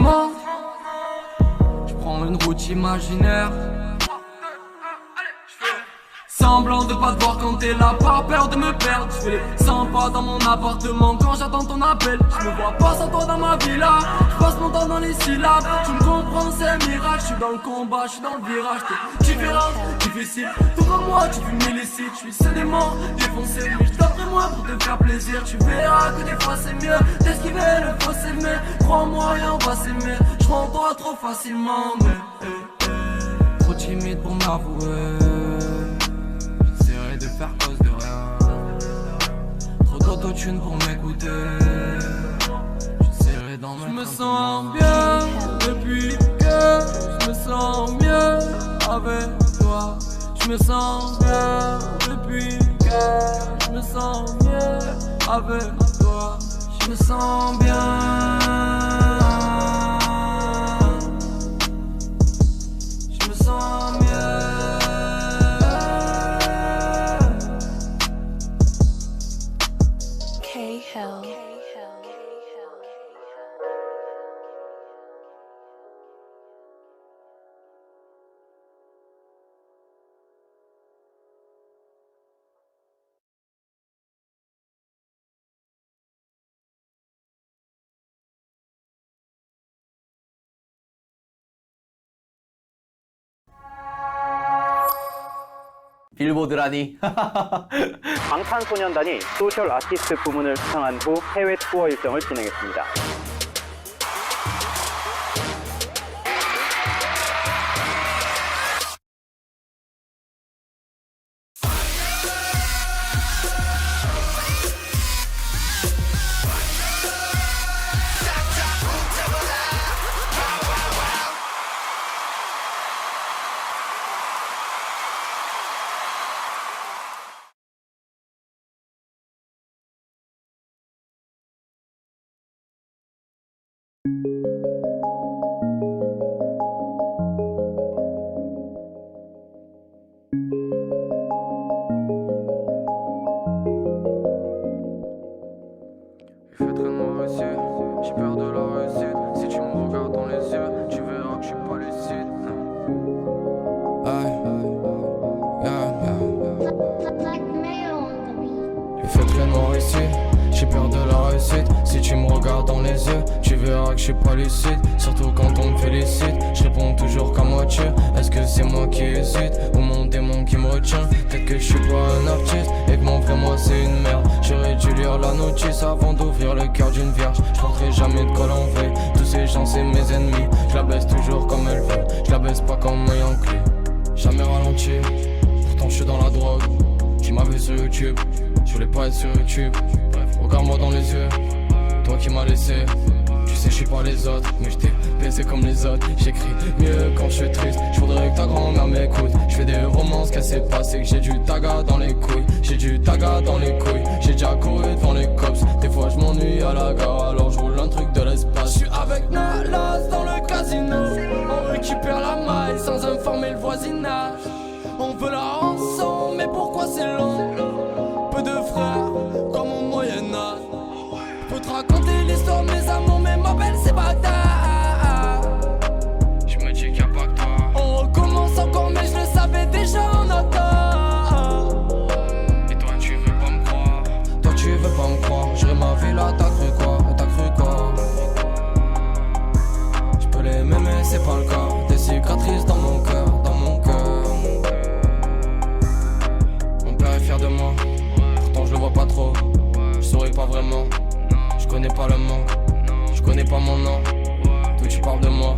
facilement. Je prends une route imaginaire. Semblant de pas te voir quand t'es là, par peur de me perdre. Je fais sympa dans mon appartement quand j'attends ton appel. Je me vois pas sans toi dans ma villa. Je passe mon temps dans les syllabes. Tu me comprends, c'est un miracle. Je suis dans le combat, je suis dans le virage. T'es différent, difficile. Tout comme moi, tu fumes illicite. Je suis seulement défoncé, mais je t'offre moi pour te faire plaisir. Tu verras que des fois c'est mieux d'esquiver le faux s'aimer. Crois-moi et on va s'aimer. Je rends toi trop facilement, mais trop timide pour m'avouer. De faire cause de rien. Trop d'autotune pour m'écouter. J'essaierai d'en mettre. Je me sens bien depuis que je me sens mieux avec toi. Je me sens bien depuis que je me sens mieux avec toi. Je me sens bien. Je me sens mieux. K-Hell. 빌보드라니. 방탄소년단이 소셜 아티스트 부문을 수상한 후 해외 투어 일정을 진행했습니다. Il fait très noir ici, j'ai peur de la réussite. Si tu me regardes dans les yeux, tu verras que je suis pas lucide. Il fait très noir ici, j'ai peur de la réussite. Si tu me regardes dans les yeux, tu verras que je suis pas lucide. Surtout quand on me félicite, je réponds toujours qu'à moitié. Est-ce que c'est moi qui hésite ou mon démon qui me retient? Peut-être que je suis pas un artiste et que mon vrai moi c'est une merde. J'aurais dû lire la notice avant d'ouvrir le cœur d'une vierge. Je porterai jamais de col en V, tous ces gens c'est mes ennemis. Je la baisse toujours comme elle veut, je la baisse pas comme un Yankee. Jamais ralenti, pourtant je suis dans la drogue. Tu m'as vu sur YouTube, je voulais pas être sur YouTube. Bref, regarde-moi dans les yeux, toi qui m'as laissé. Tu sais je suis pas les autres, mais je t'ai baisé comme les autres. J'écris mieux quand je suis triste, je voudrais que ta grand-mère m'écoute. Je fais des romances qu'elle s'est passée, que j'ai du taga dans les couilles. J'ai du taga dans les couilles, j'ai déjà couru devant les cops. Des fois je m'ennuie à la gare, alors je roule un truc de l'espace. Je suis avec Nalas dans le casino, on récupère la maille sans informer le voisinage. On veut la rançon, mais pourquoi c'est long? Peu de frères, comme au Moyen-Âge. Peux te raconter l'histoire de mes amours, mais ma belle c'est Bagdad. Je me dis qu'il n'y a pas que toi. On recommence encore, mais je le savais déjà en automne. Et toi tu veux pas me croire? Toi tu veux pas me croire? J'irai ma vie là, t'as cru quoi? T'as cru quoi? Je peux les m'aimer, c'est pas le cas. Des cicatrices dans mon cœur, dans mon cœur. Mon père est fier de moi, pourtant je le vois pas trop. Je saurais pas vraiment, je connais pas le manque, je connais pas mon nom. Toi tu parles de moi,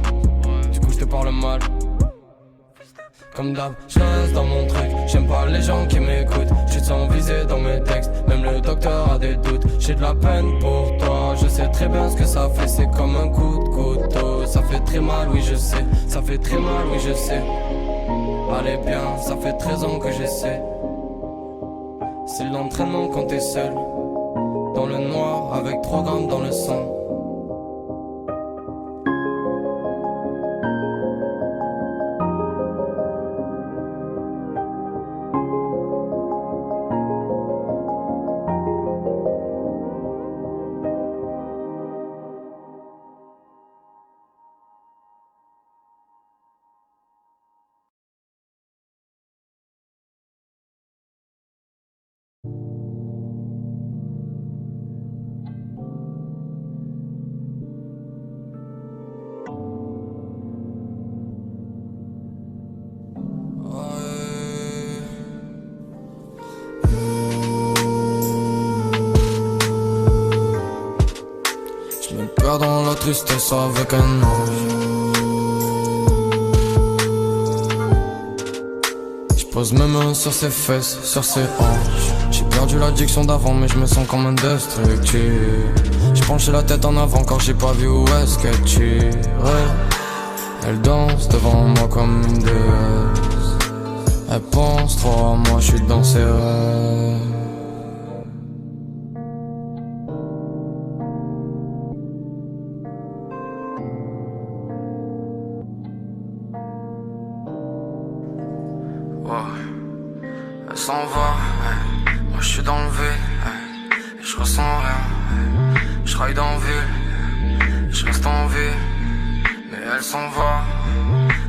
du coup je te parle mal. Comme d'hab, je reste dans mon truc. J'aime pas les gens qui m'écoutent. Je te sens visé dans mes textes, même le docteur a des doutes. J'ai de la peine pour toi, je sais très bien ce que ça fait. C'est comme un coup de couteau. Ça fait très mal, oui je sais. Ça fait très mal, oui je sais. Allez bien, ça fait 13 ans que j'essaie. C'est l'entraînement quand t'es seul, dans le noir avec 3 grammes dans le sang. tristesse avec un ange. Pose mes mains sur ses fesses, sur ses hanches. J'ai perdu l'addiction d'avant mais je me sens comme indestructible. J'ai penché la tête en avant quand j'ai pas vu où est-ce qu'elle tirait. Elle danse devant moi comme une déesse. Elle pense trop à moi, je suis dans ses rêves. Elle s'en va, moi je suis dans le vide, et je ressens rien, je raille dans la ville, je reste en vie, mais elle s'en va,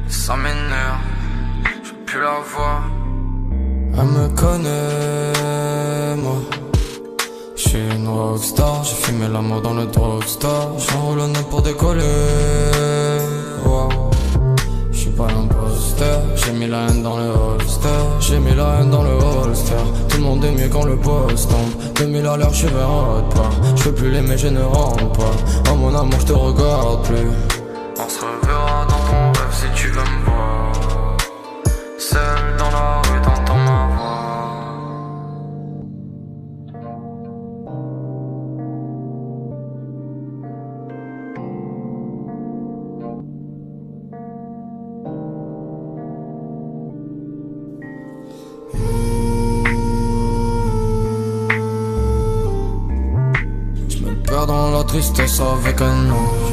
et ça m'énerve, je veux plus la voir. Elle me connaît, moi, je suis une rockstar, j'ai fumé l'amour dans le drugstore, j'enroule le nez pour décoller, wow. J'suis pas l'imposteur, j'ai mis la haine dans le holster. J'ai mis la haine dans le holster. Tout le monde est mieux quand le boss tombe. 2000 à l'heure, j'suis vers un pas. J'peux plus l'aimer, je ne rentre pas. Oh mon amour, j'te regarde plus. On se reverra dans ton rêve si tu veux me voir. Seul dans la rue, t'entends ma voix. Dans la tristesse avec un ange.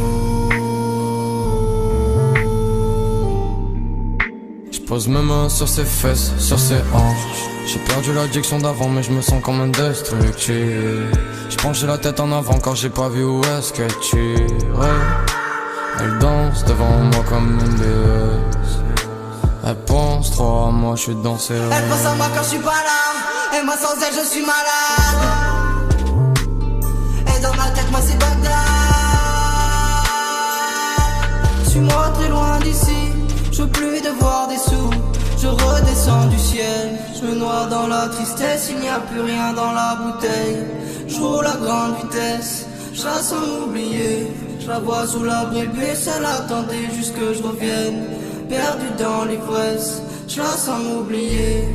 Je pose mes mains sur ses fesses, sur ses hanches. J'ai perdu l'addiction d'avant mais je me sens comme indestructible. J'ai penché la tête en avant quand j'ai pas vu où est-ce qu'elle tirait. Elle danse devant moi comme une déesse. Elle pense trop à moi, je suis dans ses rêves. Elle pense à moi quand je suis pas là. Et moi sans elle je suis malade. Dans ma tête, moi c'est Bagdad. Suis-moi très loin d'ici. Je veux plus devoir des sous. Je redescends du ciel. Je me noie dans la tristesse. Il n'y a plus rien dans la bouteille. Je roule à grande vitesse. Je la sens m'oublier. Je la vois sous la brise. Elle attendait juste que je revienne. Perdu dans l'ivresse. Je la sens m'oublier.